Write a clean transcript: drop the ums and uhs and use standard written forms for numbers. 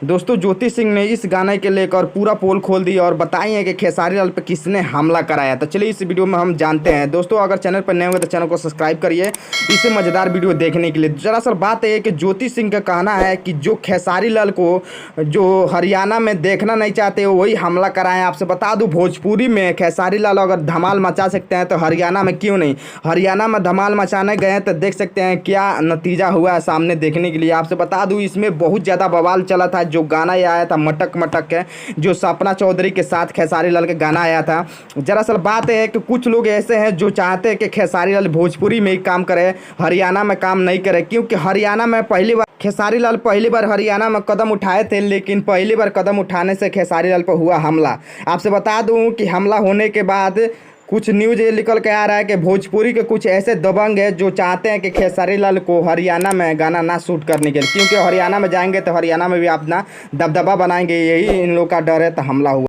दोस्तों ज्योति सिंह ने इस गाने के लेकर पूरा पोल खोल दी और बताई है कि खेसारी लाल पे किसने हमला कराया। तो चलिए इस वीडियो में हम जानते हैं। दोस्तों अगर चैनल पर नए होंगे तो चैनल को सब्सक्राइब करिए इसे मज़ेदार वीडियो देखने के लिए। दरअसल बात है कि ज्योति सिंह का कहना है कि जो खेसारी लाल को जो हरियाणा में देखना नहीं चाहते वही हमला कराए। आपसे बता दूं भोजपुरी में खेसारी लाल अगर धमाल मचा सकते हैं तो हरियाणा में क्यों नहीं। हरियाणा में धमाल मचाने गए तो देख सकते हैं क्या नतीजा हुआ है सामने देखने के लिए। आपसे बता दूं इसमें बहुत ज़्यादा बवाल चला था। जो गाना ये आया था मटक मटक है, जो सपना चौधरी के साथ खेसारी लाल का गाना आया था। दरअसल बात है कि कुछ लोग ऐसे हैं जो चाहते हैं कि खेसारी लाल भोजपुरी में ही काम करे, हरियाणा में काम नहीं करे। क्योंकि हरियाणा में पहली बार खेसारी लाल हरियाणा में कदम उठाए थे, लेकिन पहली बार कदम उठाने से खेसारी लाल पर हुआ हमला। आपसे बता दूं कि हमला होने के बाद कुछ न्यूज़ ये निकल के आ रहा है कि भोजपुरी के कुछ ऐसे दबंग है जो चाहते हैं कि खेसारी लाल को हरियाणा में गाना ना शूट करने के लिए, क्योंकि हरियाणा में जाएंगे तो हरियाणा में भी अपना दबदबा बनाएंगे। यही इन लोग का डर है, तो हमला हुआ।